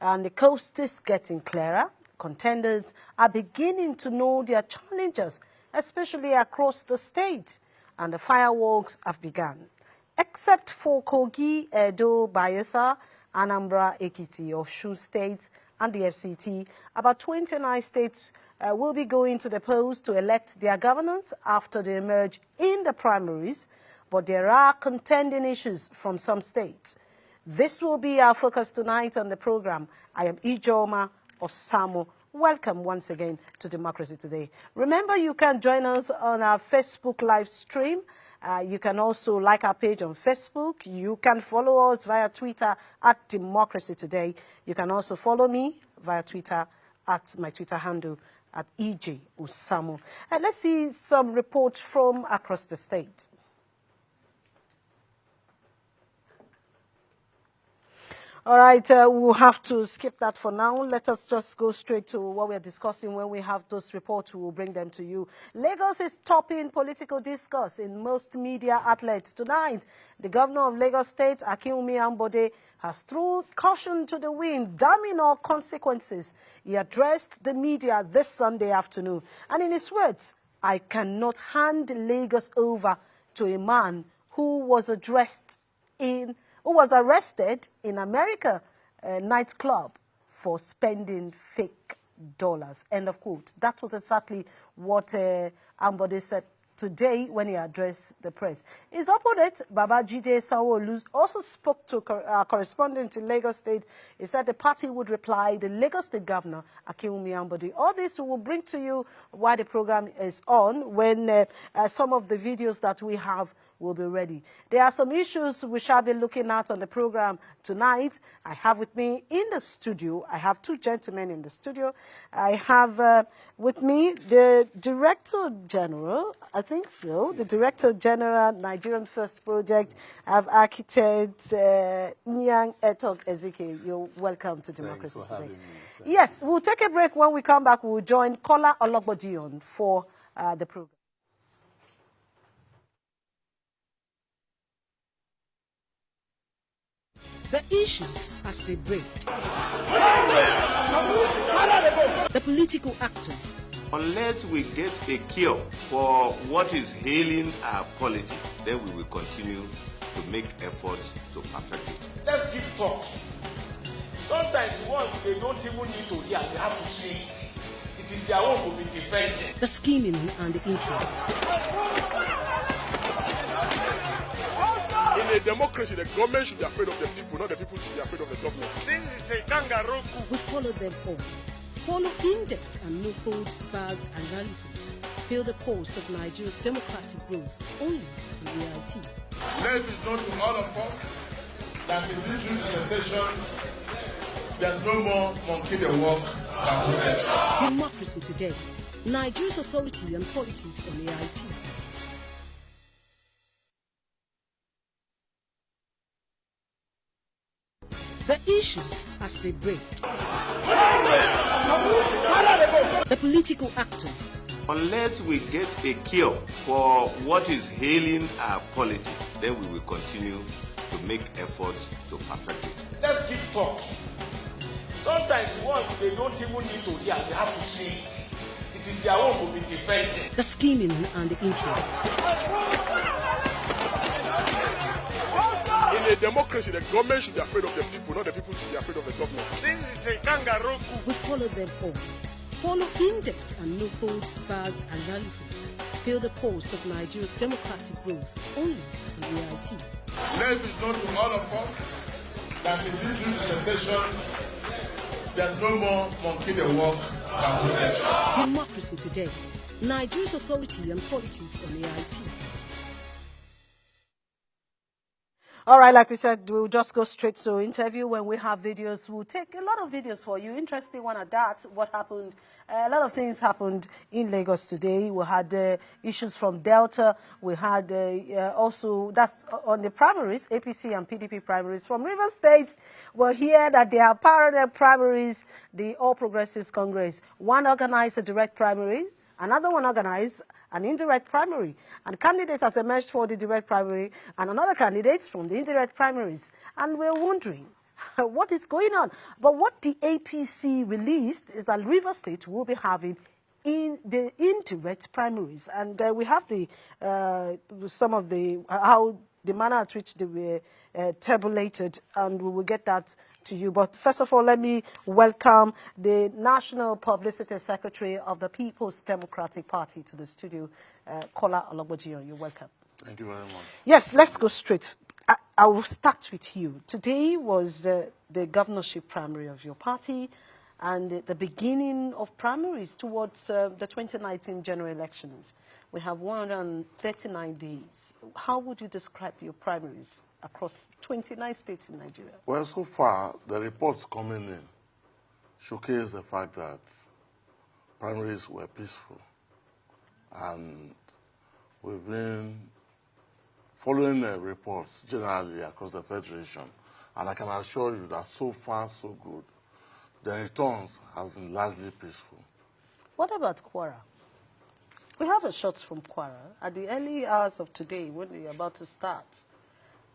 and the coast is getting clearer. Contenders are beginning to know their challenges, especially across the state, and the fireworks have begun. Except for Kogi, Edo, Bayelsa, Anambra, Ekiti, Osun states, and the FCT, about 29 states will be going to the polls to elect their governors after they emerge in the primaries, but there are contending issues from some states. This will be our focus tonight on the program. I am Ijoma Osamor. Welcome once again to Democracy Today. Remember, you can join us on our Facebook live stream. You can also like our page on Facebook. You can follow us via Twitter at Democracy Today. You can also follow me via Twitter at my Twitter handle at EJ Osamor. And let's see some reports from across the state. All right, we'll have to skip that for now. Let us just go straight to what we're discussing. When we have those reports, we will bring them to you. Lagos is topping political discourse in most media outlets tonight. The governor of Lagos State, Akinwumi Ambode, has thrown caution to the wind, damning all consequences. He addressed the media this Sunday afternoon. And in his words, I cannot hand Lagos over to a man who was arrested in America nightclub for spending fake dollars. End of quote. That was exactly what Ambode said today when he addressed the press. His opponent, Babajide Sanwo-Olu, also spoke to a correspondent in Lagos State. He said the party would reply the Lagos State Governor, Akinwumi Ambode. All this we will bring to you while the program is on, when some of the videos that we have will be ready. There are some issues we shall be looking at on the program tonight. I have with me in the studio, I have two gentlemen in the studio. I have with me the Director General, I think so, the Director General, Nigerian First Project. I have Architect Nyang Etok Ezike. You're welcome to Democracy Today. Yes, we'll take a break. When we come back, we'll join Kola Ologbodion for the program. The issues as they break. The political actors. Unless we get a cure for what is ailing our polity, then we will continue to make efforts to perfect it. Let's keep talk. Sometimes they don't even need to hear, they have to see it. It is their own to be defended. The scheming and the intrigue. In a democracy, the government should be afraid of the people, not the people should be afraid of the government. This is a kangaroo coup. We follow them all. Follow in-depth and no-holds-barred analysis. Feel the pulse of Nigeria's democratic growth only in reality. Let it be known to all of us that in this new dispensation, there's no more monkey the walk than movement. Democracy Today. Nigeria's authority on politics on AIT. The issues as they break. The political actors. Unless we get a cure for what is ailing our polity, then we will continue to make efforts to perfect it. Let's keep talk. Sometimes they don't even need to hear, they have to see it. It is their own to be defended. The scheming and the intrigue. In a democracy, the government should be afraid of the people, not the people should be afraid of the government. This is a kangaroo coup. We follow them all. Follow in-depth and no-holds-barred analysis. Feel the pulse of Nigeria's democratic growth only in reality. Let it be known to all of us that in this new dispensation, there's no more monkey the walk than movement. Democracy Today. Nigeria's authority on politics on AIT. All right, like we said, we'll just go straight to interview. When we have videos, we'll take a lot of videos for you. Interesting one at that. What happened? A lot of things happened in Lagos today. We had issues from Delta. We had also, that's on the primaries, APC and PDP primaries. From Rivers State, we'll hear that there are parallel primaries, the All Progressives Congress. One organized a direct primary, another one organized an indirect primary, and candidates has emerged for the direct primary, and another candidate from the indirect primaries. And we're wondering, what is going on. But what the APC released is that River State will be having in the indirect primaries, and we have the some of the how the manner at which they were tabulated, and we will get that to you. But first of all, let me welcome the National Publicity Secretary of the People's Democratic Party to the studio, Kola Ologbojiyan. You're welcome. Thank you very much. Yes, let's go straight. I will start with you. Today was the governorship primary of your party and the beginning of primaries towards the 2019 general elections. We have 139 days. How would you describe your primaries across 29 states in Nigeria? Well, so far, the reports coming in showcase the fact that primaries were peaceful. And we've been following the reports generally across the Federation. And I can assure you that so far, so good. The returns has been largely peaceful. What about Kwara? We have a shot from Kwara at the early hours of today when we're about to start.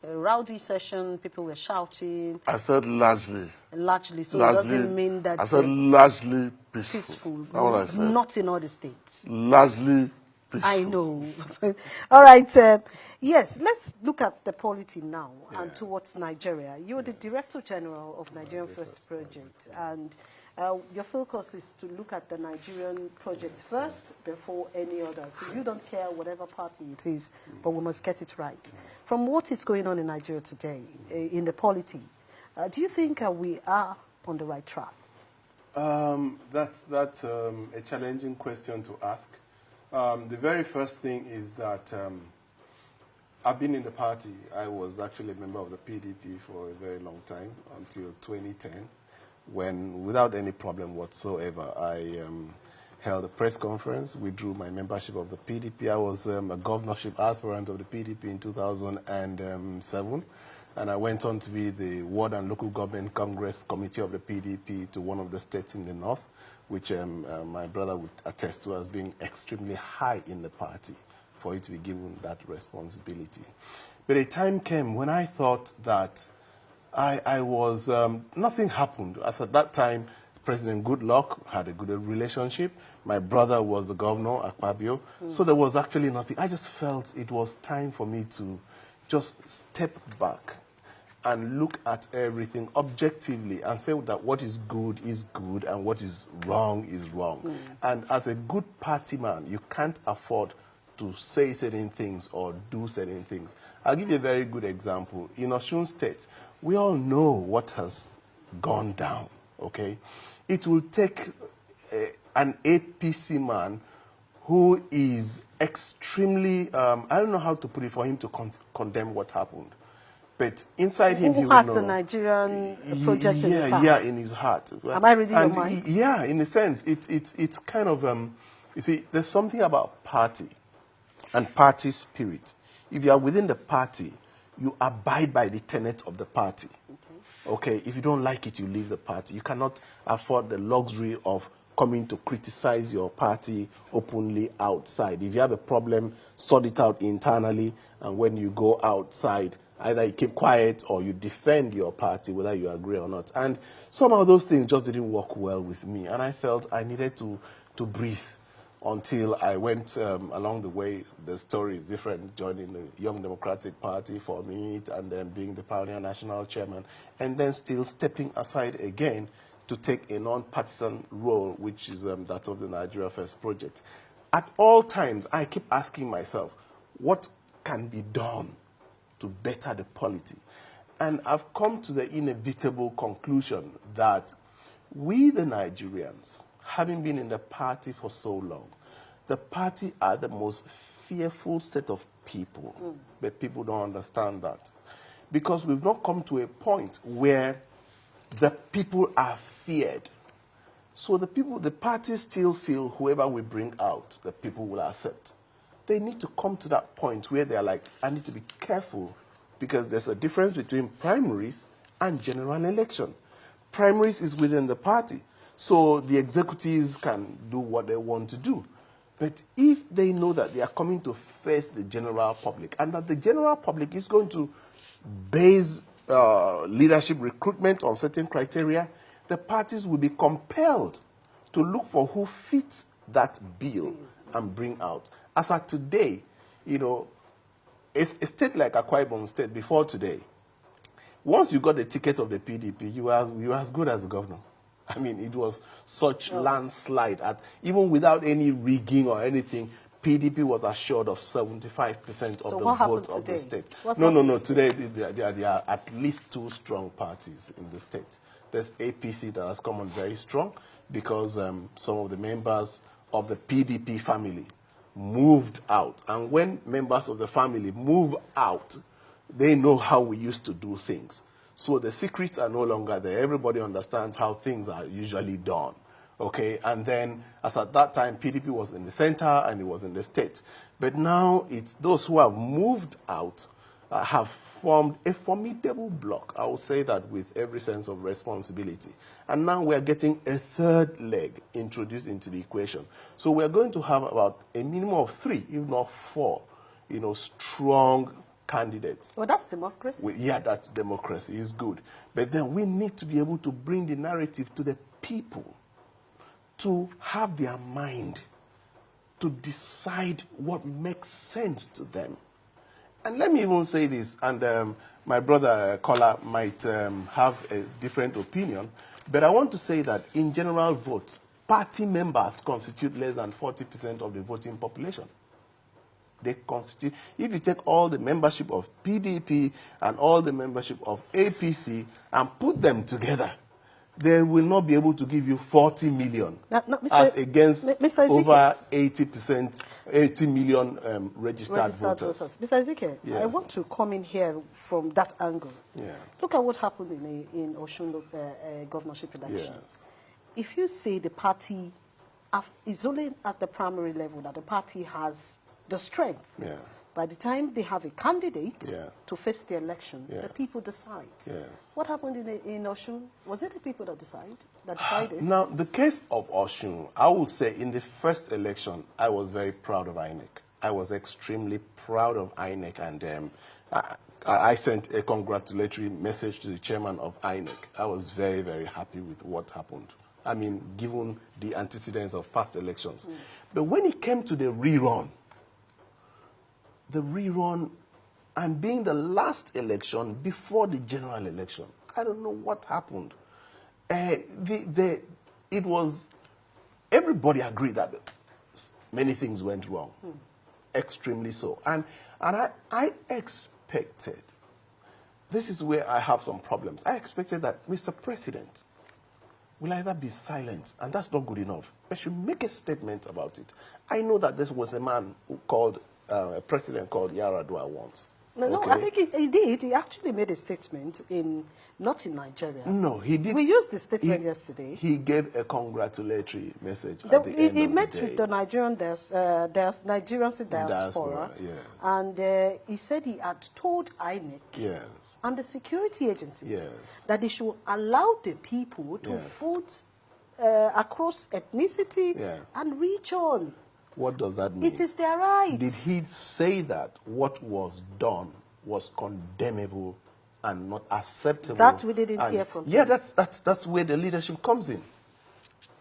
A rowdy session, people were shouting. I said largely. Largely, so largely, it doesn't mean that... I said largely peaceful. Peaceful. That's what I said. Not in all the states. Largely peaceful. I know. All right. Yes, let's look at the polity now and towards Nigeria. You're the Director General of Nigerian First Project, and your focus is to look at the Nigerian project first before any other. So you don't care whatever party it is, but we must get it right. From what is going on in Nigeria today, in the polity, do you think we are on the right track? That's a challenging question to ask. The very first thing is that I've been in the party. I was actually a member of the PDP for a very long time, until 2010, when, without any problem whatsoever, I held a press conference, withdrew my membership of the PDP. I was a governorship aspirant of the PDP in 2007, and I went on to be the Ward and Local Government Congress Committee of the PDP to one of the states in the north, which my brother would attest to as being extremely high in the party for it to be given that responsibility. But a time came when I thought that I was, nothing happened. As at that time, President Goodluck had a good relationship. My brother was the governor, Akpabio. So there was actually nothing. I just felt it was time for me to just step back and look at everything objectively and say that what is good and what is wrong is wrong. And as a good party man, you can't afford to say certain things or do certain things. I'll give you a very good example. In Osun State, we all know what has gone down, okay? It will take an APC man who is extremely, I don't know how to put it, for him to condemn what happened. But inside him, he will know. Who has the Nigerian project in his heart? Yeah, in his heart. Am I reading your mind? Yeah, in a sense, it's kind of, you see, there's something about party and party spirit. If you are within the party, you abide by the tenet of the party. Okay, if you don't like it, you leave the party. You cannot afford the luxury of coming to criticize your party openly outside. If you have a problem, sort it out internally, and when you go outside, either you keep quiet or you defend your party, whether you agree or not. And somehow those things just didn't work well with me, and I felt I needed to breathe until I went along the way. The story is different, joining the Young Democratic Party for me, and then being the Pioneer National Chairman, and then still stepping aside again to take a non-partisan role, which is that of the Nigeria First Project. At all times, I keep asking myself, what can be done to better the polity? And I've come to the inevitable conclusion that we, the Nigerians, having been in the party for so long, the party are the most fearful set of people, but people don't understand that. Because we've not come to a point where the people are feared. So the parties still feel whoever we bring out, the people will accept. They need to come to that point where they're like, I need to be careful, because there's a difference between primaries and general election. Primaries is within the party, so the executives can do what they want to do. But if they know that they are coming to face the general public, and that the general public is going to base leadership recruitment on certain criteria, the parties will be compelled to look for who fits that bill and bring out. As of today, you know, a state like Akwa Ibom State before today, once you got the ticket of the PDP, you were as good as a governor. I mean, it was such landslide. Even without any rigging or anything, PDP was assured of 75% of the votes of the state. No. Today, there are at least 2 strong parties in the state. There's APC that has come on very strong because some of the members of the PDP family moved out. And when members of the family move out, they know how we used to do things. So the secrets are no longer there. Everybody understands how things are usually done. Okay, and then as at that time, PDP was in the center and it was in the state. But now it's those who have moved out have formed a formidable bloc. I will say that with every sense of responsibility. And now we're getting a third leg introduced into the equation. So we're going to have about a minimum of 3, if not 4, you know, strong candidates. Well, that's democracy. Yeah, that's democracy. It's good. But then we need to be able to bring the narrative to the people to have their mind, to decide what makes sense to them. And let me even say this, and my brother Kola might have a different opinion, but I want to say that in general votes, party members constitute less than 40% of the voting population. They constitute, if you take all the membership of PDP and all the membership of APC and put them together, they will not be able to give you 40 million as against over 80%, 80 million registered voters. Mr. Ezekiel, yes. I want to come in here from that angle. Yes. Look at what happened in Osun governorship election. Yes. If you say the party is only at the primary level that the party has the strength, Yeah. by the time they have a candidate Yes. to face the election, Yes. the people decide. Yes. What happened in Osun? Was it the people that decided? Now, the case of Osun, I would say in the first election, I was very proud of INEC. I was extremely proud of INEC, and I sent a congratulatory message to the chairman of INEC. I was very, very happy with what happened. I mean, given the antecedents of past elections. But when it came to the rerun, and being the last election before the general election, I don't know what happened. It was, everybody agreed that many things went wrong, extremely so. And I expected, this is where I have some problems. I expected that Mr. President will either be silent, and that's not good enough, but should make a statement about it. I know that this was a man who called, a president called Yaradua once. No, Okay. I think he did. He actually made a statement not in Nigeria. No, he did. We used the statement yesterday. He gave a congratulatory message at the end of the day. He met with the Nigerians in diaspora, yes. and he said he had told INEC Yes. and the security agencies Yes. that they should allow the people to Yes. vote across ethnicity Yeah. and region. What does that mean? It is their right. Did he say that what was done was condemnable and not acceptable? That we didn't hear from Yeah, him. that's where the leadership comes in.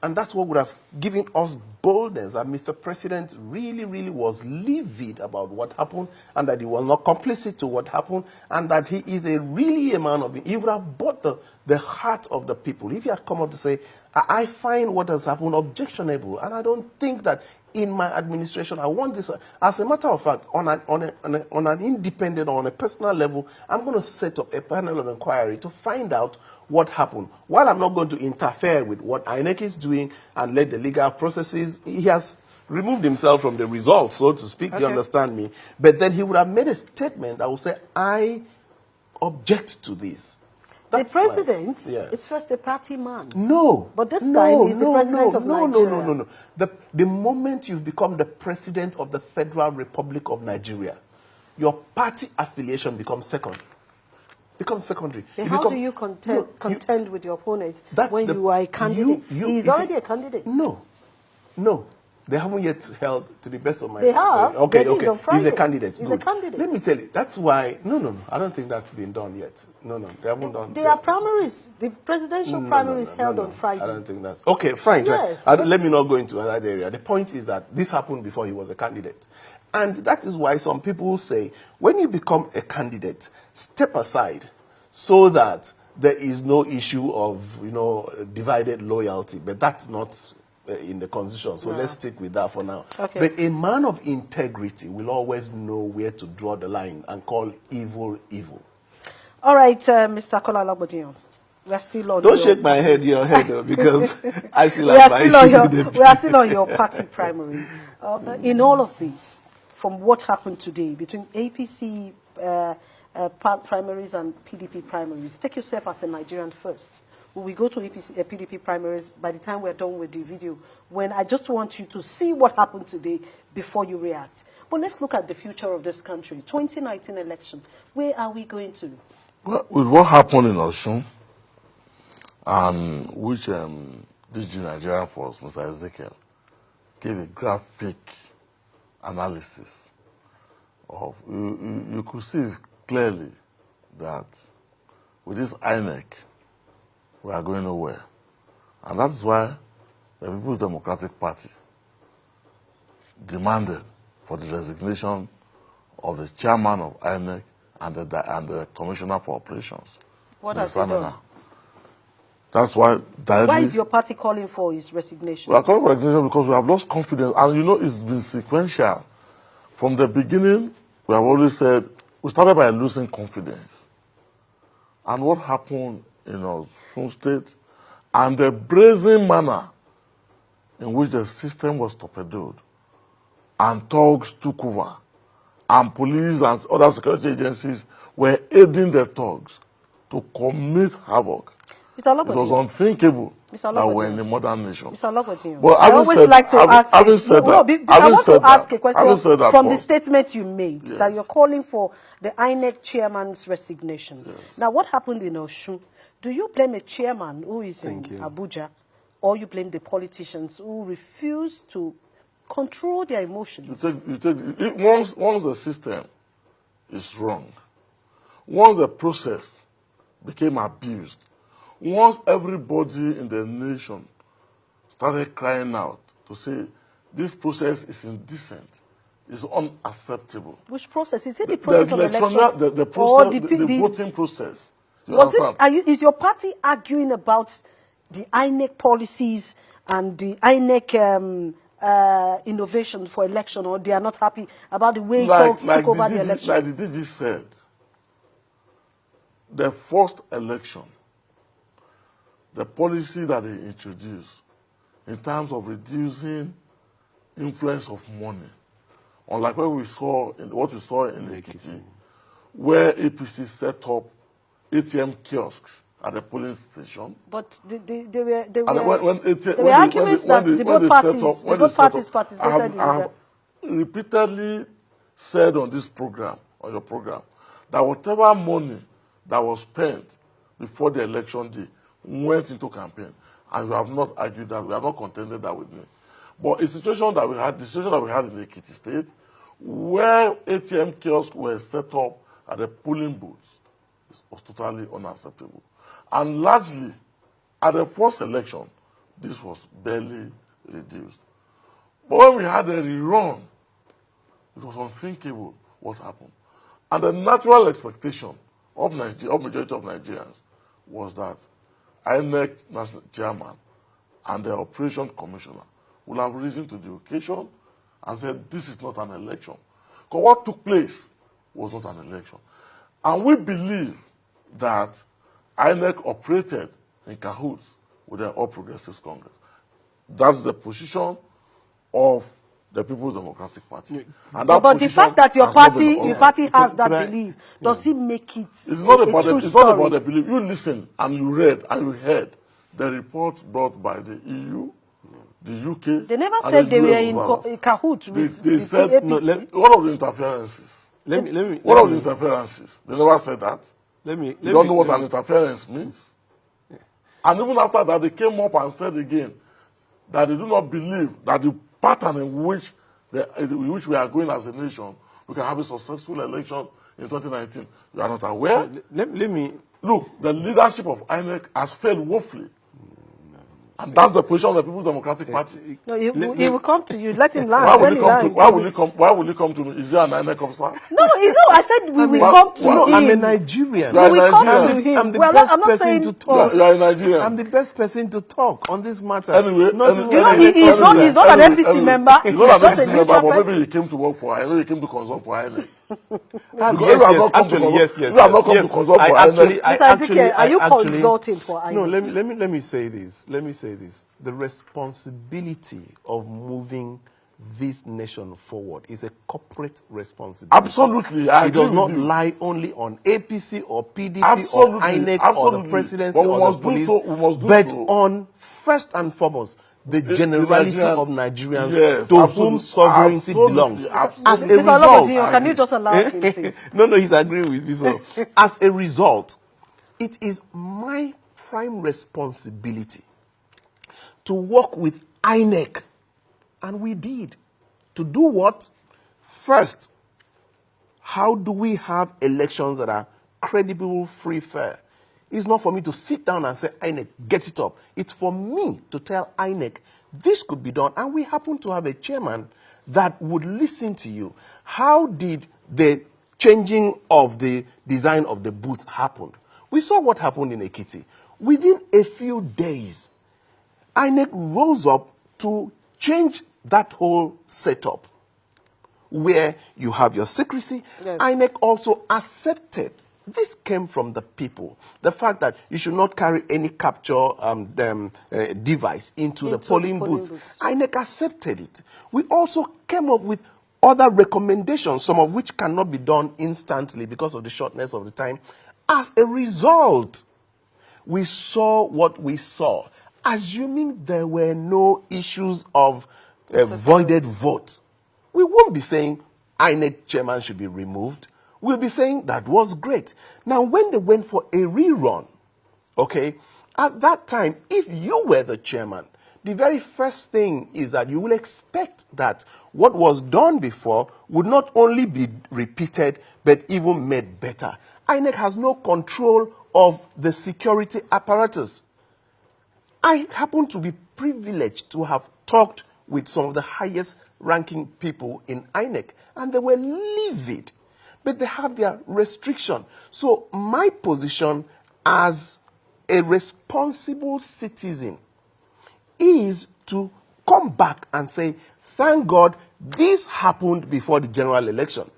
And that's what would have given us boldness that Mr. President really, really was livid about what happened, and that he was not complicit to what happened, and that he is really a man of it. He would have bought the heart of the people. If he had come up to say, I find what has happened objectionable, and I don't think that in my administration, I want this. As a matter of fact, on an independent or on a personal level, I'm going to set up a panel of inquiry to find out what happened. While I'm not going to interfere with what INEC is doing and let the legal processes, he has removed himself from the results, so to speak. Do you understand me? But then he would have made a statement that would say, I object to this. That's the president yes. is just a party man. No. But this time he's the president of Nigeria. No. The moment you've become the president of the Federal Republic of Nigeria, your party affiliation becomes secondary. How do you contend with your opponent when you are a candidate? He's already a candidate. No. They haven't yet held, to the best of my... They have. Okay, They did okay. on Friday. He's a candidate. He's Good. a candidate. Let me tell you, that's why... No. I don't think that's been done yet. No. They haven't done... There are primaries. The presidential primaries held on Friday. I don't think that's... Okay, fine. Yes. Let me not go into another area. The point is that this happened before he was a candidate. And that is why some people say, when you become a candidate, step aside so that there is no issue of, divided loyalty. But that's not in the Constitution. So let's stick with that for now. Okay. But a man of integrity will always know where to draw the line and call evil, evil. All right, Mr. Kola Lagbodion. We're still on Don't shake my head, your head, though, because I still we have are my still on issues with your, the we are still on your party primary. In all of this, from what happened today between APC primaries and PDP primaries, take yourself as a Nigerian first. When we go to PDP primaries, by the time we're done with the video, when I just want you to see what happened today before you react. But let's look at the future of this country. 2019 election, where are we going to? Well, with what happened in Osun, and which DG Nigerian Force, Mr. Ezekiel, gave a graphic analysis of, you could see clearly that with this INEC, we are going nowhere. And that's why the People's Democratic Party demanded for the resignation of the chairman of INEC and the commissioner for operations. What has he done? That's why... Why is your party calling for his resignation? We are calling for resignation because we have lost confidence. And it's been sequential. From the beginning, we have always said, we started by losing confidence. And what happened in Osun State, and the brazen manner in which the system was torpedoed, and thugs took over, and police and other security agencies were aiding the thugs to commit havoc. It was unthinkable that we're in a modern nation. Mr. Lagbodion, But I always like to ask I want to ask a question from the statement you made, that you're calling for the INEC chairman's resignation. Yes. Now, what happened in Osun? Do you blame a chairman who is in Abuja, or you blame the politicians who refuse to control their emotions? Once the system is wrong, once the process became abused, once everybody in the nation started crying out to say, this process is indecent, it's unacceptable. Which process? Is it the process of election? The voting process. Is your party arguing about the INEC policies and the INEC innovation for election, or they are not happy about the way folks took over the election? Like the DG said, the first election, the policy that they introduced in terms of reducing influence of money, unlike what we saw in Ekiti, where APC set up ATM kiosks at the polling station. But there were arguments that the both parties participated in that. I have repeatedly said on this program, on your program, that whatever money that was spent before the election day went into campaign, and we have not argued that, we have not contended that with me. But the situation that we had in the Ekiti State, where ATM kiosks were set up at the polling booths, was totally unacceptable. And largely, at the first election, this was barely reduced. But when we had a rerun, it was unthinkable what happened. And the natural expectation of majority of Nigerians was that INEC national chairman and the operation commissioner would have risen to the occasion and said, this is not an election. Because what took place was not an election. And we believe that INEC operated in cahoots with the All Progressives Congress. That's the position of the People's Democratic Party. And that but the fact that your party has that belief, does it make it it's not about true it's story? not about the belief. You listen and you read and you heard the reports brought by the EU, the UK. They never said they were in cahoots with they said APC. One of the interferences. One of the interferences. They never said that. You don't know what an interference means. And even after that, they came up and said again that they do not believe that the pattern in which we are going as a nation, we can have a successful election in 2019. You are not aware? Let me... Look, the leadership of INEC has failed woefully. And that's the position of the People's Democratic Party. No, he will come to you. Let him land. Why will he come to me? Is he an INEC officer? No, I said we will come to him. I'm a Nigerian. We will come to him. I'm the best person to talk. You are a Nigerian. I'm the best person to talk on this matter. Anyway, he's not an APC member. He's not an APC member, but maybe he came to work for INEC. Maybe he came to consult for INEC. Yes. Mr. Ezekiel, are you consulting for INEC? No, let me say this. The responsibility of moving this nation forward is a corporate responsibility. Absolutely. It does not lie only on APC or PDP or INEC or the presidency or the police, but on, first and foremost, the generality of Nigerians to whom sovereignty belongs. As a result, can you just allow him, please? No, he's agreeing with me. So, as a result, it is my prime responsibility to work with INEC, and we did. To do what? First, how do we have elections that are credible, free, fair? It's not for me to sit down and say, INEC, get it up. It's for me to tell INEC, this could be done. And we happen to have a chairman that would listen to you. How did the changing of the design of the booth happen? We saw what happened in Ekiti. Within a few days, INEC rose up to change that whole setup where you have your secrecy. Yes. INEC also accepted. This came from the people. The fact that you should not carry any capture device into the polling booth. INEC accepted it. We also came up with other recommendations, some of which cannot be done instantly because of the shortness of the time. As a result, we saw what we saw. Assuming there were no issues of voided vote, we won't be saying INEC chairman should be removed. We'll be saying that was great. Now, when they went for a rerun, okay, at that time, if you were the chairman, the very first thing is that you will expect that what was done before would not only be repeated, but even made better. INEC has no control of the security apparatus. I happen to be privileged to have talked with some of the highest ranking people in INEC, and they were livid. But they have their restriction. So my position as a responsible citizen is to come back and say, thank God this happened before the general election.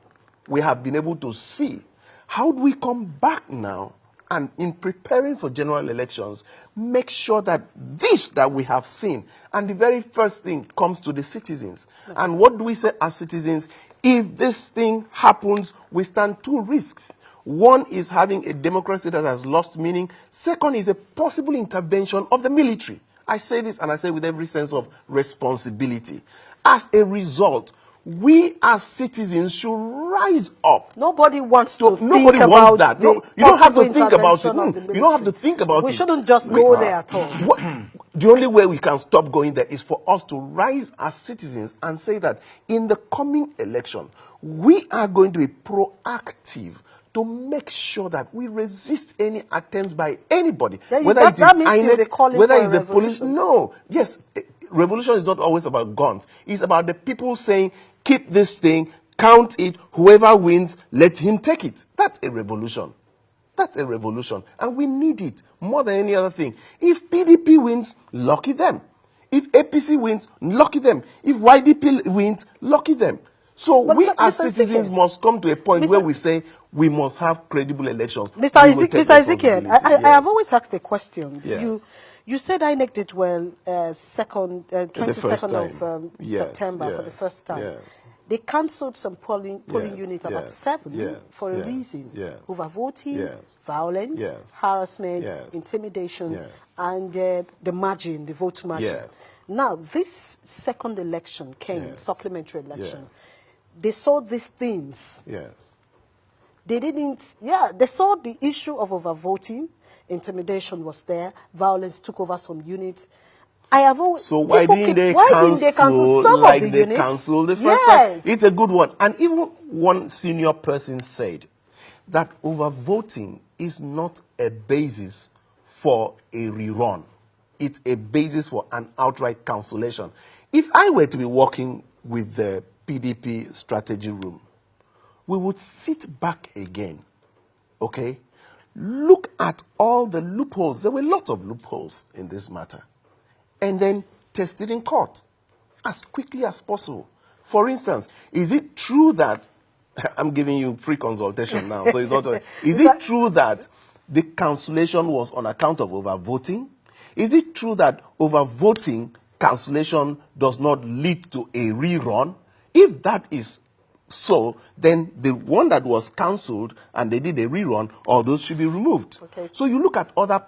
We have been able to see. How do we come back now and in preparing for general elections, make sure that this that we have seen, and the very first thing comes to the citizens. And what do we say as citizens? If this thing happens, we stand two risks. One is having a democracy that has lost meaning. Second is a possible intervention of the military. I say this and I say with every sense of responsibility. As a result, we as citizens should rise up. Nobody wants to nobody think wants about that. No, you don't have to think about it. You don't have to think about it. We shouldn't just go there at all. The only way we can stop going there is for us to rise as citizens and say that in the coming election, we are going to be proactive to make sure that we resist any attempts by anybody, whether it is INEC, whether it's the police. No, yes, revolution is not always about guns. It's about the people saying, keep this thing, count it, whoever wins, let him take it. That's a revolution. That's a revolution. And we need it more than any other thing. If PDP wins, lucky them. If APC wins, lucky them. If YDP wins, lucky them. So we as citizens must come to a point where we say we must have credible elections. Mr. Ezekiel, I have always asked a question. Yes. You said INEC did well 22nd of September for the first time. Yes. They cancelled some polling units, about 7, for a reason. Overvoting, violence, harassment, intimidation, and the margin, the vote margin. Now, this second election came, supplementary election. They saw these things. They didn't, they saw the issue of overvoting. Intimidation was there. Violence took over some units. I have always. So why didn't they cancel some like of the they units? canceled the first Yes. time? It's a good one. And even one senior person said that overvoting is not a basis for a rerun. It's a basis for an outright cancellation. If I were to be working with the PDP strategy room, we would sit back again, okay? Look at all the loopholes. There were a lot of loopholes in this matter. And then test it in court as quickly as possible. For instance, is it true that, I'm giving you free consultation now, so it's not, is it true that the cancellation was on account of overvoting? Is it true that overvoting cancellation does not lead to a rerun? If that is so, then the one that was cancelled and they did a rerun, all those should be removed. Okay. So you look at other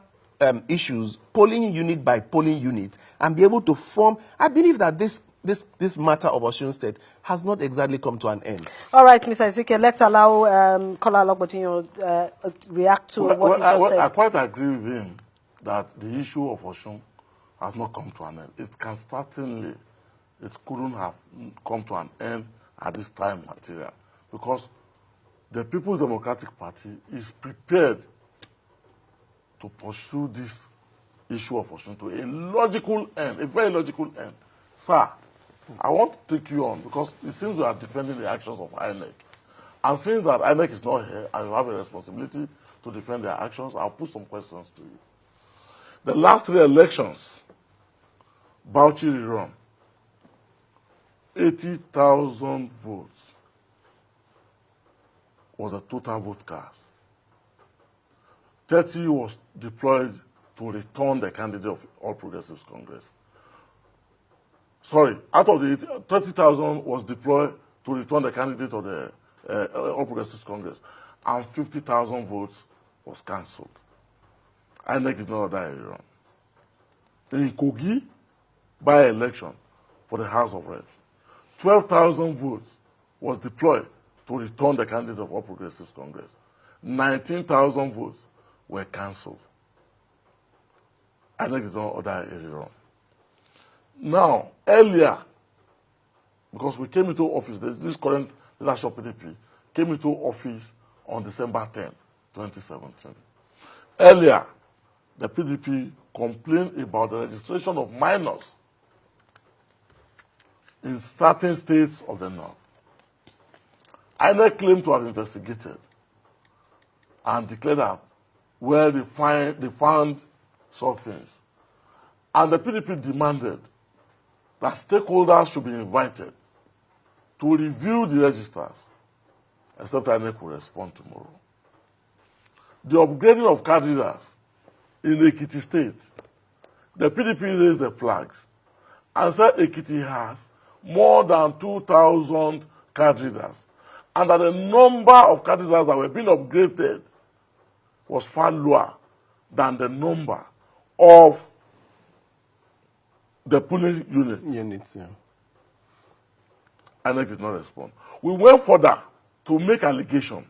issues, polling unit by polling unit, and be able to form. I believe that this matter of Osun State has not exactly come to an end. All right, Mr. Ezekiel, let's allow Kola Ologbotinyo react to what you just said. I quite agree with him that the issue of Osun has not come to an end. It couldn't have come to an end at this time material, because the People's Democratic Party is prepared to pursue this issue of Osun to a logical end, a very logical end. Sir, I want to take you on, because it seems you are defending the actions of INEC. And since that INEC is not here, I have a responsibility to defend their actions. I'll put some questions to you. The last 3 elections, Bauchi rerun, 80,000 votes was the total vote cast. 30 was deployed to return the candidate of All Progressives Congress. Sorry, out of the 30,000 was deployed to return the candidate of the All Progressives Congress, and 50,000 votes was cancelled. INEC did not order a rerun. In Kogi, by-election for the House of Reps, 12,000 votes was deployed to return the candidate of All Progressives Congress. 19,000 votes were cancelled. INEC did not order a rerun. Now, earlier, because we came into office, this current leadership of PDP came into office on December 10, 2017. Earlier, the PDP complained about the registration of minors in certain states of the north. INEC claimed to have investigated and declared that where they found such things. And the PDP demanded that stakeholders should be invited to review the registers, except INEC will respond tomorrow. The upgrading of card readers in Ekiti State, the PDP raised the flags and said Ekiti has more than 2,000 card readers, and that the number of card readers that were being upgraded was far lower than the number of the polling units. Yeah. INEC did not respond. We went further to make allegation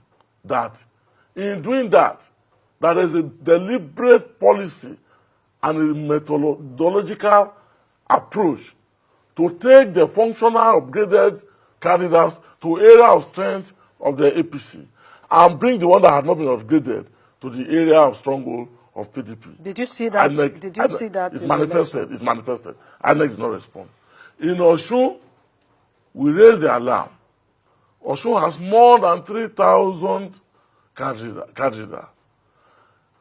that in doing that, there is a deliberate policy and a methodological approach to take the functional upgraded candidates to area of strength of the APC and bring the one that had not been upgraded to the area of stronghold of PDP. Did you see that? Did you see that? It's manifested. It's manifested. INEC did not respond. In Osun, we raised the alarm. Osun has more than 3,000 card readers.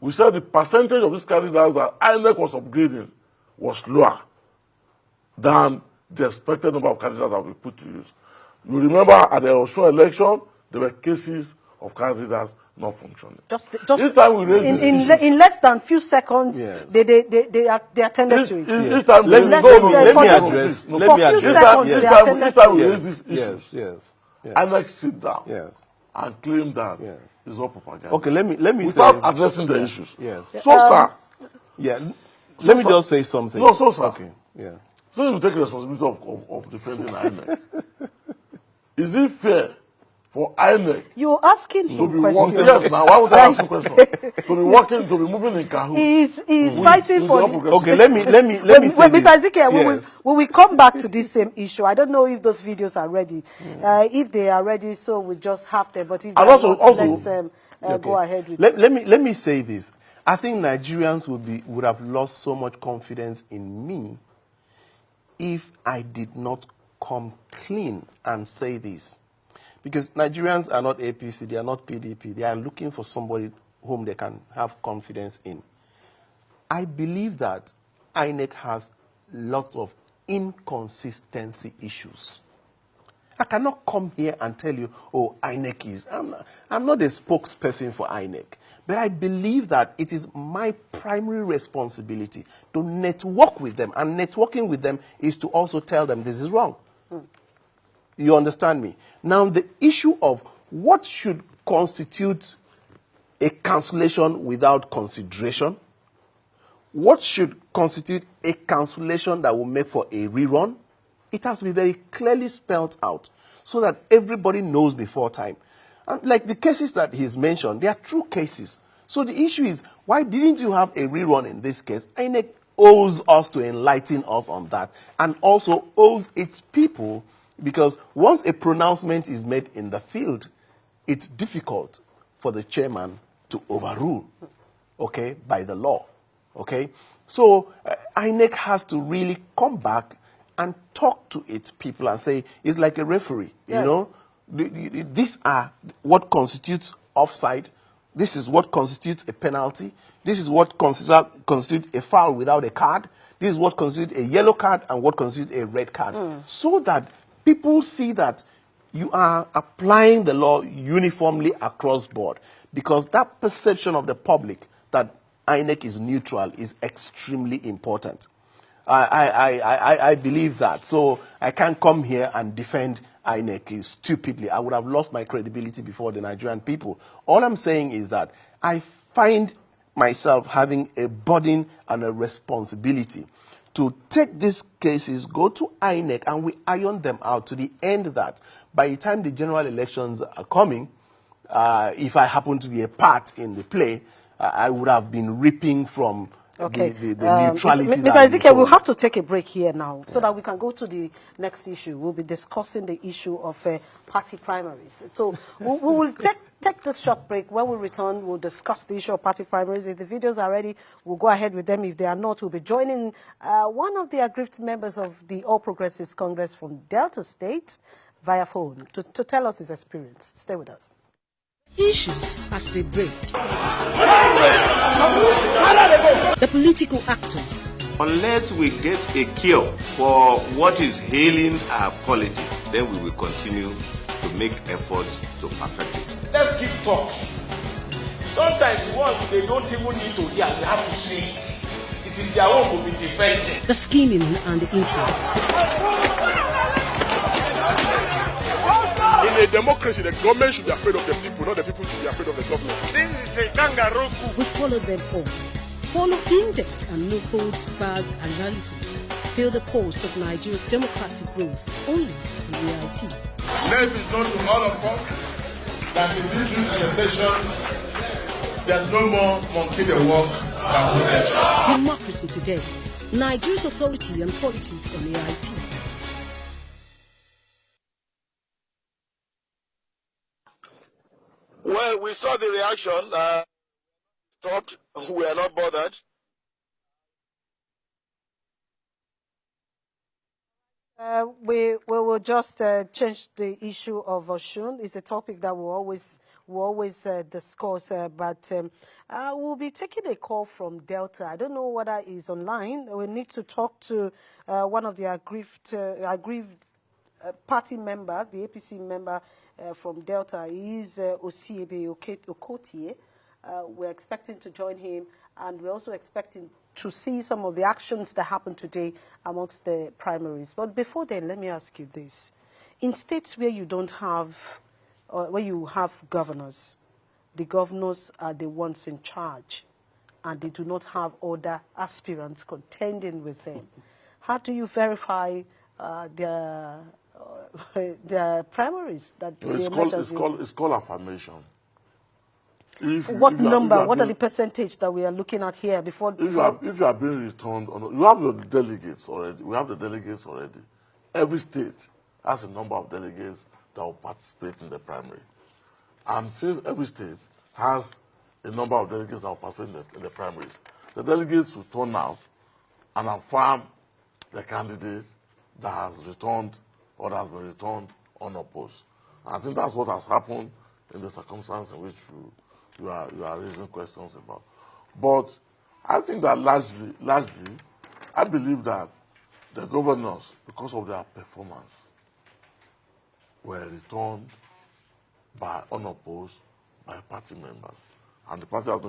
We said the percentage of these card readers that INEC was upgrading was lower than the expected number of candidates that we put to use. You remember at the Osun election, there were cases of card readers not functioning. Just this time we raised this issue. In less than few seconds, Yes. they attended to it. This time Let me address. For few seconds, they attended this time to we it. raised this issue. Yes. INEC sit down Yes. and claim that Yeah. it's all propaganda. Okay, let me Without say. addressing the issues. Yes. So, sir, Yeah. Let me just say something. No, so, sir. Okay. Yeah. so you take responsibility of defending INEC. Is it fair for for INEC You're asking to him be working. questions. Yes, now why would I ask a question? To be working, to be moving in cahoots. He's fighting for. Okay, let me say Mr. this. Ezekiel, Yes. we will come back to this same issue. I don't know if those videos are ready. If they are ready, so we just have them. But if they And are not, let's Okay. go ahead with. Let me say this. I think Nigerians would have lost so much confidence in me if I did not come clean and say this. Because Nigerians are not APC, they are not PDP. They are looking for somebody whom they can have confidence in. I believe that INEC has lots of inconsistency issues. I cannot come here and tell you, oh, INEC is. I'm not a spokesperson for INEC. But I believe that it is my primary responsibility to network with them. And networking with them is to also tell them this is wrong. You understand me? Now, the issue of what should constitute a cancellation without consideration, what should constitute a cancellation that will make for a rerun, it has to be very clearly spelled out so that everybody knows before time. And like the cases that he's mentioned, they are true cases. So the issue is, why didn't you have a rerun in this case? INEC owes us to enlighten us on that, and also owes its people, because once a pronouncement is made in the field, it's difficult for the chairman to overrule, okay, by the law, okay? So INEC has to really come back and talk to its people and say, it's like a referee, Yes. you know? These are what constitutes offside. This is what constitutes a penalty. This is what constitutes a foul without a card. This is what constitutes a yellow card and what constitutes a red card. So that people see that you are applying the law uniformly across board. Because that perception of the public that INEC is neutral is extremely important. I believe that. So I can't come here and defend INEC stupidly. I would have lost my credibility before the Nigerian people. All I'm saying is that I find myself having a burden and a responsibility to take these cases, go to INEC, and we iron them out to the end that by the time the general elections are coming, if I happen to be a part in the play, I would have been reaping from the neutrality. Mr. Ezekiel, we'll have to take a break here now so that we can go to the next issue. We'll be discussing the issue of party primaries. So we will take this short break. When we return, we'll discuss the issue of party primaries. If the videos are ready, we'll go ahead with them. If they are not, we'll be joining one of the aggrieved members of the All Progressives Congress from Delta State via phone to tell us his experience. Stay with us. Issues as they break. The political actors. Unless we get a cure for what is ailing our polity, then we will continue to make efforts to perfect it. Let's keep talking. Sometimes what they don't even need to hear, they have to say it. It is their own to be defended. The scheming and the intrigue. In a democracy, the government should be afraid of the people, not the people should be afraid of the government. This is a kangaroo coup. We follow them all. Follow in-depth and no-holds-barred analysis. Feel the pulse of Nigeria's democratic growth only on reality. Let it be known to all of us that in this new dispensation, there's no more monkey the work than nature. Democracy Today. Nigeria's authority on politics on AIT. Well, we saw the reaction. Stopped. We are not bothered. We will just change the issue of Oshun. It's a topic that we'll always discuss, but we'll be taking a call from Delta. I don't know whether he's online. We need to talk to one of the aggrieved party member, the APC member from Delta. He is Okotie. We're expecting to join him, and we're also expecting to see some of the actions that happened today amongst the primaries. But before then, let me ask you this. In states where you don't have, or where you have governors, the governors are the ones in charge, and they do not have other aspirants contending with them. How do you verify the primaries that It's called affirmation. What are the percentage that we are looking at here before? If you are being returned, you have your delegates already. We have the delegates already. Every state has a number of delegates that will participate in the primary. And since every state has a number of delegates that will participate in the primaries, the delegates will turn out and affirm the candidate that has returned or that has been returned unopposed. And I think that's what has happened in the circumstance in which you are raising questions about. But I think that largely, I believe that the governors, because of their performance, were returned by unopposed by party members. And the party has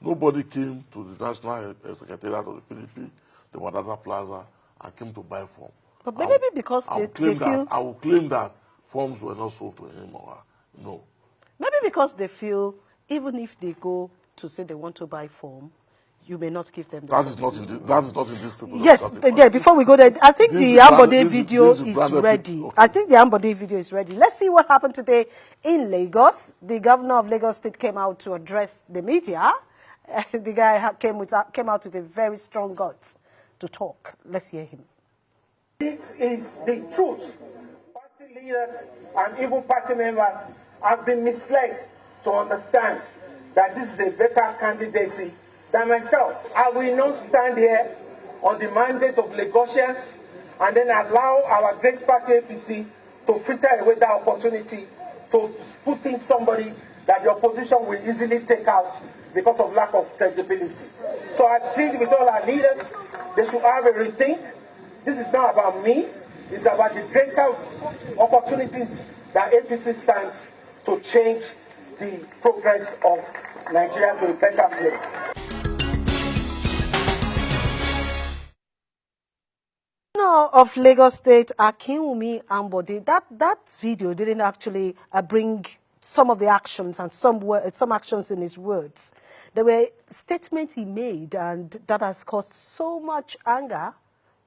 nobody came to the National Secretariat of the PDP, the Wadata Plaza, and came to buy form. But maybe because I will claim that forms were not sold to him or her. No. Maybe because they feel even if they go to say they want to buy form, you may not give them the that is not in this people. Yes, again, before we go there, I think the Ambode video is ready. Okay. I think the Ambode video is ready. Let's see what happened today in Lagos. The governor of Lagos State came out to address the media. The guy came out with a very strong guts to talk. Let's hear him. This is the truth. Party leaders and even party members have been misled to understand that this is a better candidacy than myself. I will not stand here on the mandate of Lagosians and then allow our great party APC to fritter away that opportunity to put in somebody that the opposition will easily take out because of lack of credibility. So I plead with all our leaders, they should have a rethink. This is not about me, it's about the greater opportunities that APC stands to change the progress of Nigeria to a better place. Of Lagos State, Akinwumi Ambode, that video didn't actually bring some of the actions and some actions in his words. There were statements he made, and that has caused so much anger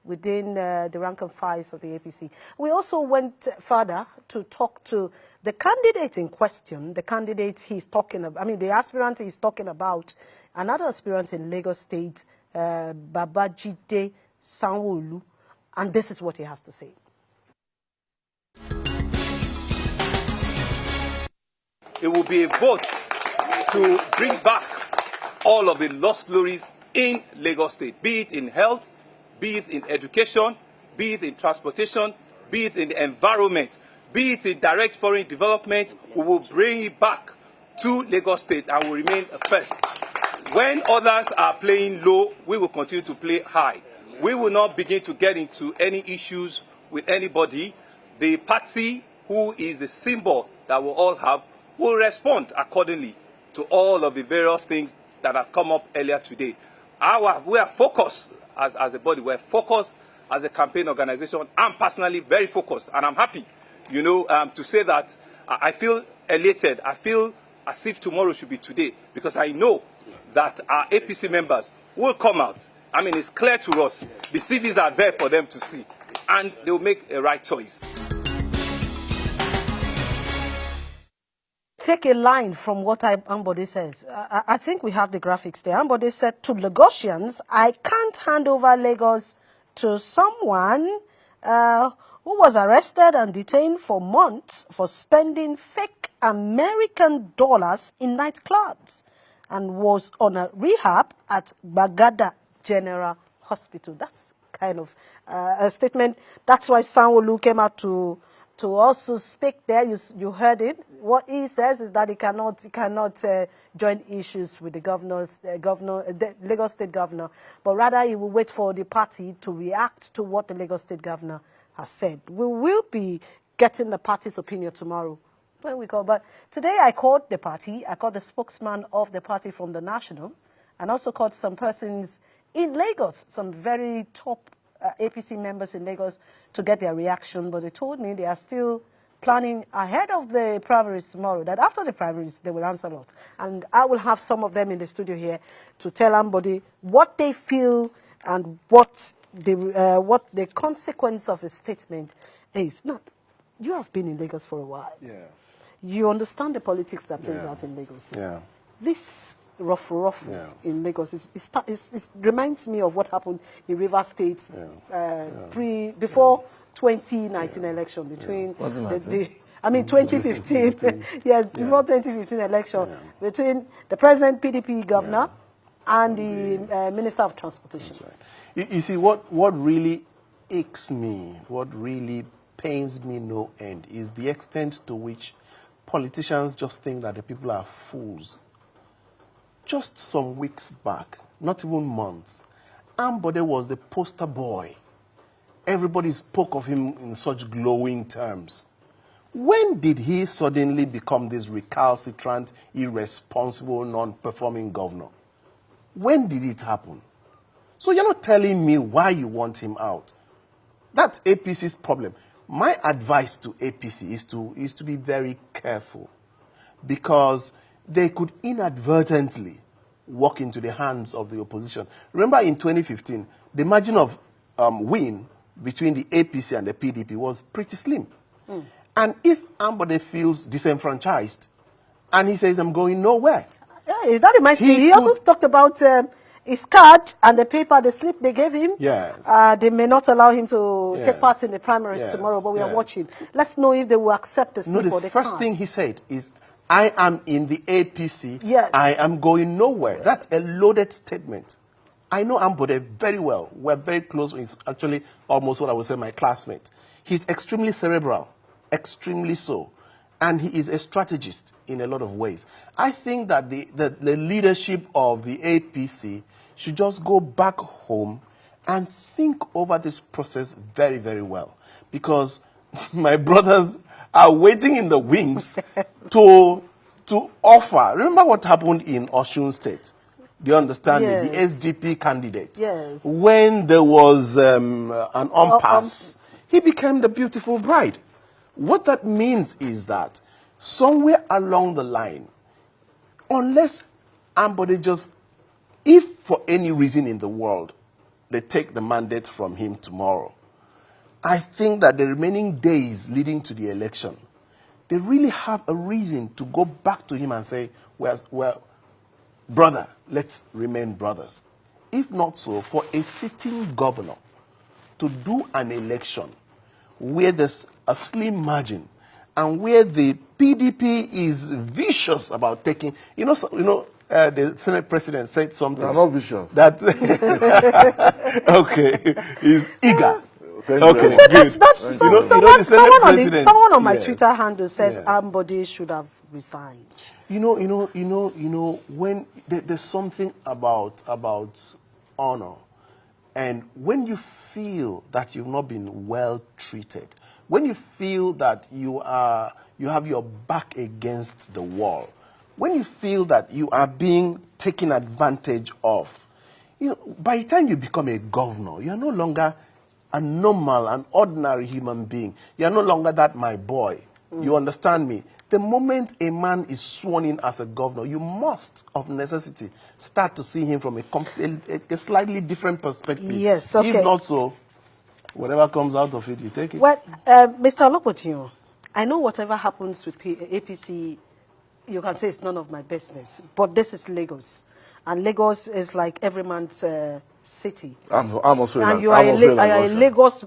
within the rank and files of the APC. We also went further to talk to the candidate in question, the candidate he's talking about, I mean, the aspirant he's talking about, another aspirant in Lagos State, Babajide Sanwo-Olu, and this is what he has to say. It will be a vote to bring back all of the lost glories in Lagos State, be it in health, be it in education, be it in transportation, be it in the environment, be it in direct foreign development. We will bring it back to Lagos State and will remain first. When others are playing low, we will continue to play high. We will not begin to get into any issues with anybody. The party, who is the symbol that we all have, will respond accordingly to all of the various things that have come up earlier today. We are focused as a body. We are focused as a campaign organization. I'm personally very focused, and I'm happy, to say that I feel elated. I feel as if tomorrow should be today, because I know that our APC members will come out. I mean, it's clear to us. The CVs are there for them to see, and they will make a right choice. Take a line from what Ambode says. I think we have the graphics there. Ambode said, to Lagosians, I can't hand over Lagos to someone who was arrested and detained for months for spending fake American dollars in nightclubs and was on a rehab at Bagada General Hospital. That's kind of a statement. That's why Sanwo-Olu came out to also speak there. You heard it. What he says is that he cannot join issues with the Lagos State governor, but rather he will wait for the party to react to what the Lagos State governor has said. We will be getting the party's opinion tomorrow when we call. But today I called the party. I called the spokesman of the party from the national, and also called some persons in Lagos, some very top APC members in Lagos, to get their reaction. But they told me they are still planning ahead of the primaries tomorrow, that after the primaries they will answer lots. And I will have some of them in the studio here to tell somebody what they feel and what the consequence of a statement is. Now, you have been in Lagos for a while. Yeah. You understand the politics that plays out in Lagos. Yeah. This ruffle in Lagos reminds me of what happened in Rivers State before 2019 election between 2015 yes, before 2015 election between the present PDP governor and the Minister of Transportation. Right. You see, what really aches me, what really pains me no end is the extent to which politicians just think that the people are fools. Just some weeks back, not even months, Ambode was the poster boy. Everybody spoke of him in such glowing terms. When did he suddenly become this recalcitrant, irresponsible, non-performing governor? When did it happen? So you're not telling me why you want him out. That's APC's problem. My advice to APC is to be very careful, because they could inadvertently walk into the hands of the opposition. Remember in 2015, the margin of win between the APC and the PDP was pretty slim. And if Ambode feels disenfranchised and he says, I'm going nowhere. That reminds me, he also talked about his card and the paper, the slip they gave him. Yes. They may not allow him to take part in the primaries tomorrow, but we are watching. Let's know if they will accept the slip or the card. First thing he said is, I am in the APC. Yes. I am going nowhere. That's a loaded statement. I know Ambode very well. We're very close. He's actually almost what I would say my classmate. He's extremely cerebral, extremely so. And he is a strategist in a lot of ways. I think that the leadership of the APC should just go back home and think over this process very, very well. Because my brothers are waiting in the wings to offer. Remember what happened in Osun State? Do you understand me? The SDP candidate. Yes. When there was an impasse, he became the beautiful bride. What that means is that somewhere along the line, unless Ambode just, if for any reason in the world, they take the mandate from him tomorrow, I think that the remaining days leading to the election, they really have a reason to go back to him and say, well, brother, let's remain brothers. If not so, for a sitting governor to do an election where there's a slim margin and where the PDP is vicious about taking, the Senate president said something. They're not vicious. That okay, he's eager. Okay, so someone on my Twitter handle says Ambode should have resigned. When there's something about honor, and when you feel that you've not been well treated, when you feel that you have your back against the wall, when you feel that you are being taken advantage of, by the time you become a governor, you are no longer a normal, an ordinary human being. You are no longer that my boy. You understand me? The moment a man is sworn in as a governor, you must, of necessity, start to see him from a slightly different perspective. Yes, okay. If not so, whatever comes out of it, you take it. Well, Mr. Olopotio, I know whatever happens with APC, you can say it's none of my business, but this is Lagos. And Lagos is like every man's city. I'm also and you are a Lagos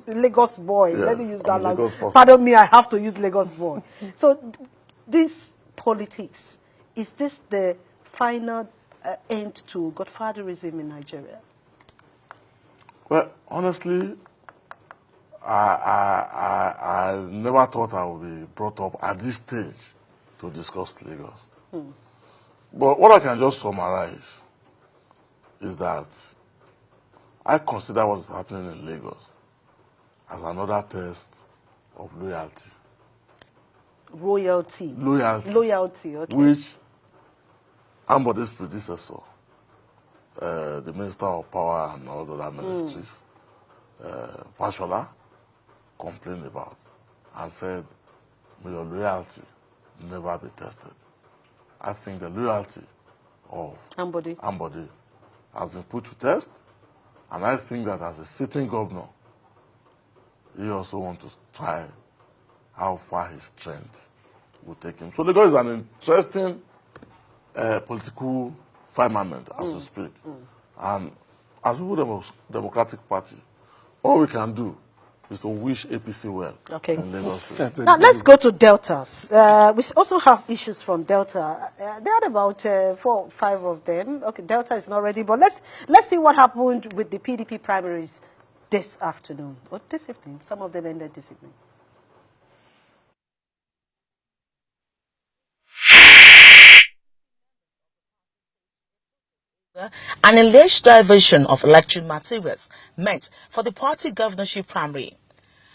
boy. Yes, let me use that language. Person. Pardon me, I have to use Lagos boy. So this politics, is this the final end to godfatherism in Nigeria? Well, honestly, I never thought I would be brought up at this stage to discuss Lagos. But what I can just summarize is that I consider what's happening in Lagos as another test of loyalty. Loyalty, okay. Which Ambode's predecessor, the Minister of Power and all other ministries, Fashola, complained about and said, may your loyalty never be tested. I think the loyalty of Ambode has been put to test, and I think that as a sitting governor, he also wants to try how far his strength will take him. So Lagos is an interesting political firmament as we speak. And as People Democratic Party, all we can do is to wish APC well. Okay. In Lagos State. Now let's go to Deltas. We also have issues from Delta. There are about 4 or 5 of them. Okay, Delta is not ready, but let's see what happened with the PDP primaries this afternoon or this evening. Some of them ended this evening. An alleged diversion of electoral materials meant for the party governorship primary.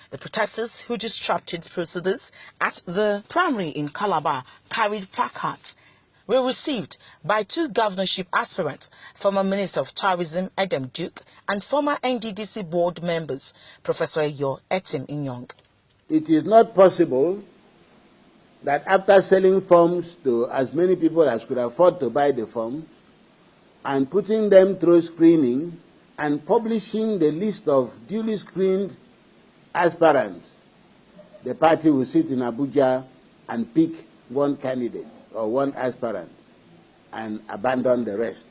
The protesters who disrupted proceedings at the primary in Calabar carried placards were received by 2 governorship aspirants, former Minister of Tourism Adam Duke and former NDDC board members Professor Eyo Etim Inyong. It is not possible that after selling forms to as many people as could afford to buy the forms, and putting them through screening and publishing the list of duly screened aspirants, the party will sit in Abuja and pick one candidate or one aspirant and abandon the rest.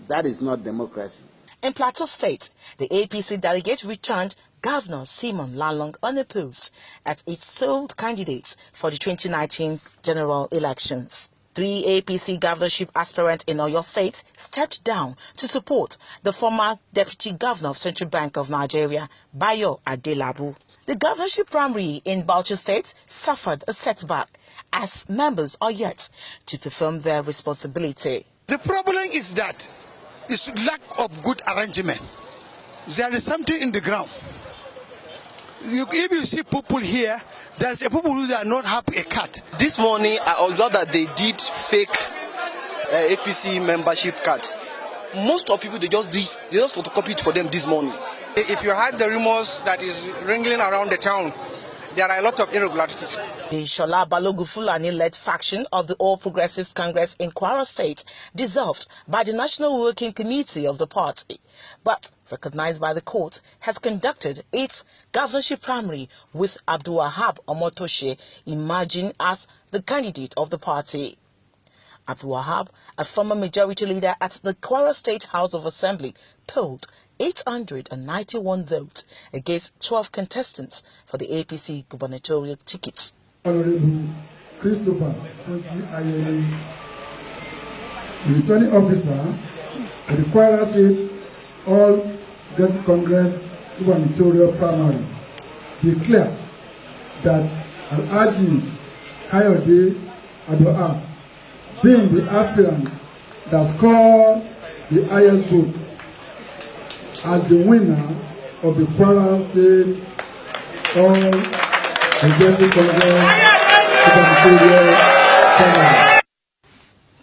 That is not democracy. In Plateau State, the APC delegate returned Governor Simon Lalong unopposed as its sole candidate for the 2019 general elections. 3 APC governorship aspirants in Oyo State stepped down to support the former Deputy Governor of Central Bank of Nigeria, Bayo Adelabu. The governorship primary in Bauchi State suffered a setback as members are yet to perform their responsibility. The problem is that it's lack of good arrangement. There is something in the ground. If you see people here, there's a people who do not have a card. This morning, I observed that they did fake APC membership card. Most of people, they just photocopied it for them this morning. If you had the rumors that is ringing around the town, there are a lot of irregularities. The Shola Balogun Fulani-led faction of the All Progressives Congress in Kwara State dissolved by the National Working Committee of the party, but recognized by the court, has conducted its governorship primary with Abdul Wahab Omotoshe emerging as the candidate of the party. Abdul Wahab, a former majority leader at the Kwara State House of Assembly, polled 891 votes against 12 contestants for the APC gubernatorial tickets. Honorable Christopher Ayeni, the returning officer for the Kwara State All Congress gubernatorial primary, declared that Al-Haji Kayode Adoa, being the aspirant that scored the highest vote, as the winner of the Kwara State All Congress gubernatorial primary.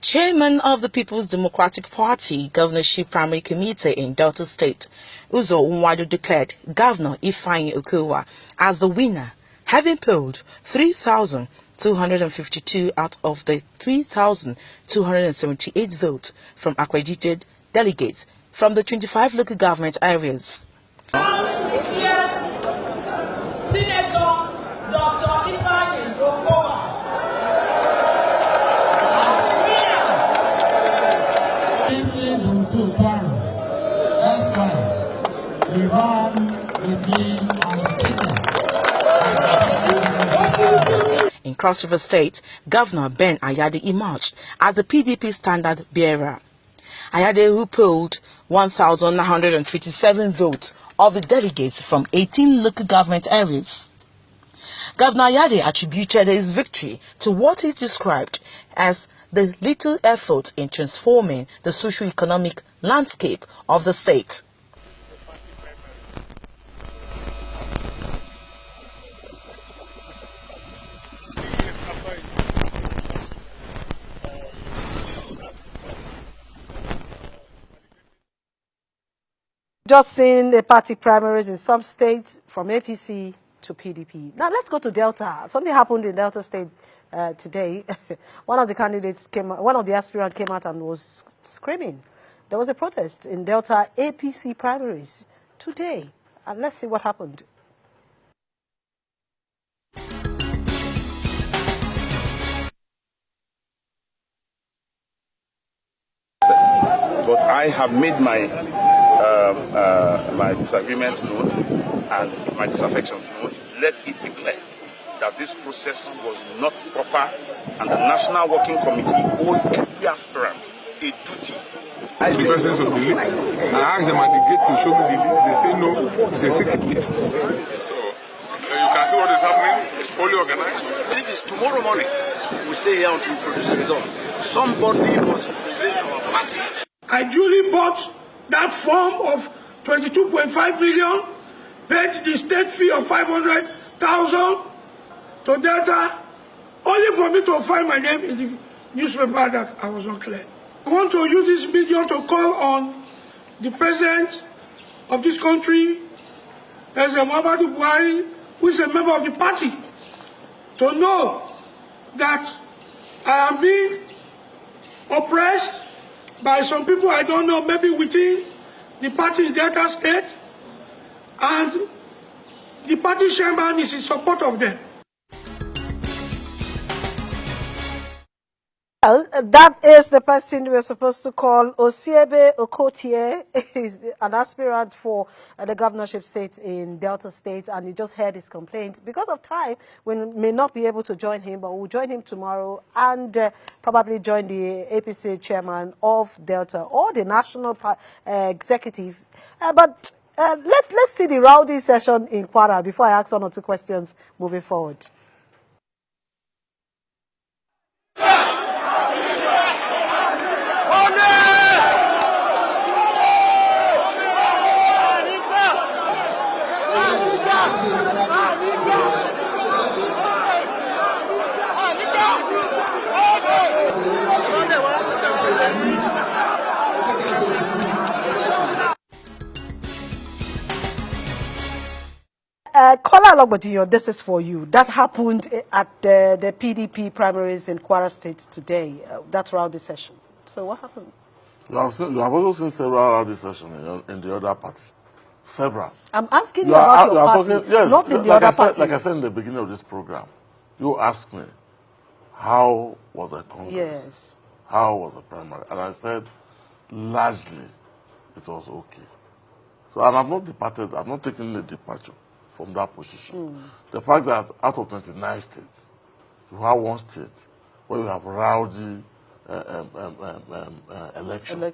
Chairman of the People's Democratic Party Governorship Primary Committee in Delta State, Uzo Nwadu, declared Governor Ifeanyi Okowa as the winner, having polled 3,252 out of the 3,278 votes from accredited delegates from the 25 local government areas. Senator Dr. Ifeanyi Okowa in Cross River State, Governor Ben Ayade emerged as the PDP standard bearer. Ayade, who polled 1,927 votes of the delegates from 18 local government areas. Governor Ayade attributed his victory to what he described as the little effort in transforming the socio-economic landscape of the state. Just seen the party primaries in some states from APC to PDP. Now let's go to Delta. Something happened in Delta State today. One of the candidates one of the aspirants came out and was screaming. There was a protest in Delta APC primaries today. And let's see what happened. but I have made my my disagreements known and my disaffections known. Let it be clear that this process was not proper, and the National Working Committee owes every aspirant a duty. The presence of the list. I asked them at the gate to show me the list. They say no, it's a secret list. So you can see what is happening. It's poorly organized. If it's tomorrow morning, we stay here until we produce a result. Somebody must represent our party. I duly bought that form of 22.5 million, paid the state fee of 500,000 to Delta, only for me to find my name in the newspaper that I was not clear. I want to use this medium to call on the president of this country, President Muhammadu Buhari, who is a member of the party, to know that I am being oppressed by some people I don't know, maybe within the party in Delta State, and the party chairman is in support of them. Well, that is the person we're supposed to call Osiebe Okotie. He's an aspirant for the governorship seat in Delta State, and you just heard his complaints. Because of time, we may not be able to join him, but we'll join him tomorrow and probably join the APC chairman of Delta or the national executive. But let's see the rowdy session in Kwara before I ask one or two questions moving forward. Kola Alogbodiyo, this is for you. That happened at the PDP primaries in Kwara State today, that rowdy session. So what happened? You have also seen several rowdy sessions in the other party. Several. I'm asking you about your party, talking, yes, not in the other party. Like I said in the beginning of this program, you asked me, how was the Congress? Yes. How was the primary? And I said, largely, it was okay. So, and I'm not departed, I'm not taking a departure from that position. The fact that out of 29 states, you have one state where you have rowdy election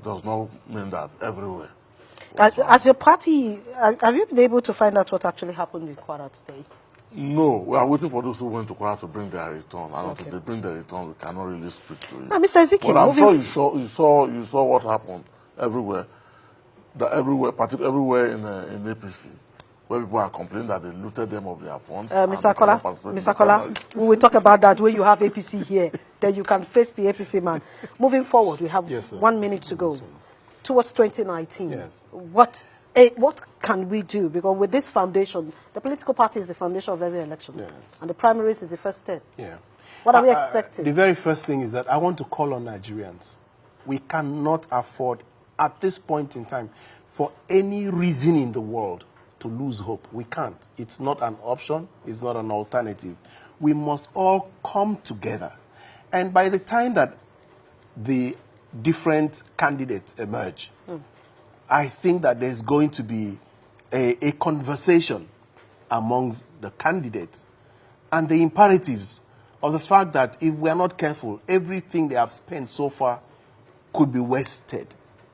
does not mean that everywhere. As your party, have you been able to find out what actually happened in Kwara today? No, we are waiting for those who went to Kwara to bring their return. And until they bring their return, we cannot really speak to it. Now, Mr. Ezekiel, but I'm sure you saw what happened everywhere. Particularly everywhere in APC, where people are complaining that they looted them of their funds. Mr. Kola, we will talk about that when you have APC here. Then you can face the APC man. Moving forward, we have 1 minute to go towards 2019. Yes. What can we do? Because with this foundation, the political party is the foundation of every election. Yes. And the primaries is the first step. Yeah. What are we expecting? The very first thing is that I want to call on Nigerians. We cannot afford, at this point in time, for any reason in the world, to lose hope. We can't. It's not an option. It's not an alternative. We must all come together. And by the time that the different candidates emerge, I think that there's going to be a conversation amongst the candidates and the imperatives of the fact that if we are not careful, everything they have spent so far could be wasted,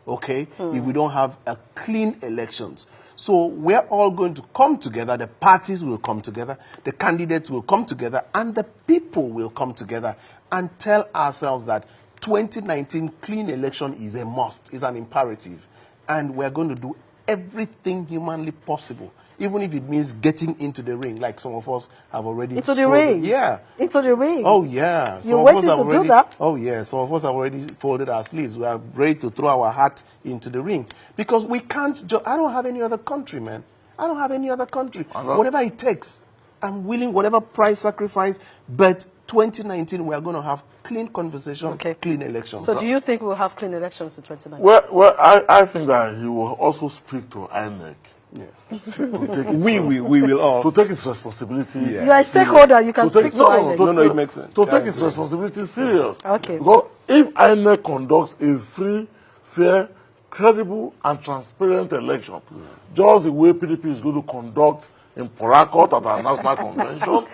okay, if we don't have a clean elections. So we're all going to come together, the parties will come together, the candidates will come together, and the people will come together and tell ourselves that 2019 clean election is a must, is an imperative. And we're going to do everything humanly possible, even if it means getting into the ring, like some of us have already. Into the ring? Yeah. Into the ring? Oh, yeah. You're waiting to do that? Oh, yeah. Some of us have already folded our sleeves. We are ready to throw our hat into the ring. Because we can't I don't have any other country, man. I don't have any other country. Whatever it takes, I'm willing, whatever price sacrifice, but 2019, we are going to have clean conversation, clean elections. So do you think we'll have clean elections in 2019? Well, I think that he will also speak to INEC. Yes. we will all. To take its responsibility. Yeah. You are a stakeholder, you can speak to INEC. No, it makes sense. To take its responsibility serious. Okay. Because if INEC conducts a free, fair, credible, and transparent election, just the way PDP is going to conduct in Porakot at our national convention,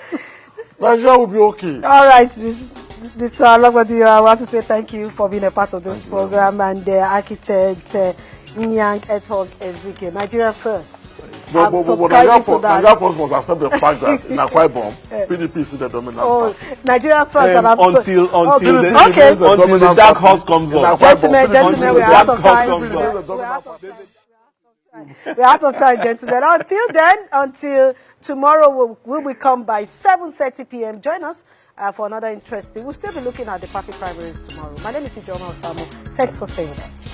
Nigeria will be okay. All right, Mr. Alagbadi, I want to say thank you for being a part of this program, and architect Nyang Etog Ezike, Nigeria First. But Nigeria First must accept the fact that in Akwa Ibom, PDP is still the dominant party. Nigeria First. Until the dark horse comes on. Gentlemen, we're out of time. We're out of time, gentlemen. Until then, until tomorrow, we will come by 7:30 p.m. Join us for another interesting. We'll still be looking at the party primaries tomorrow. My name is Osamor. Thanks for staying with us.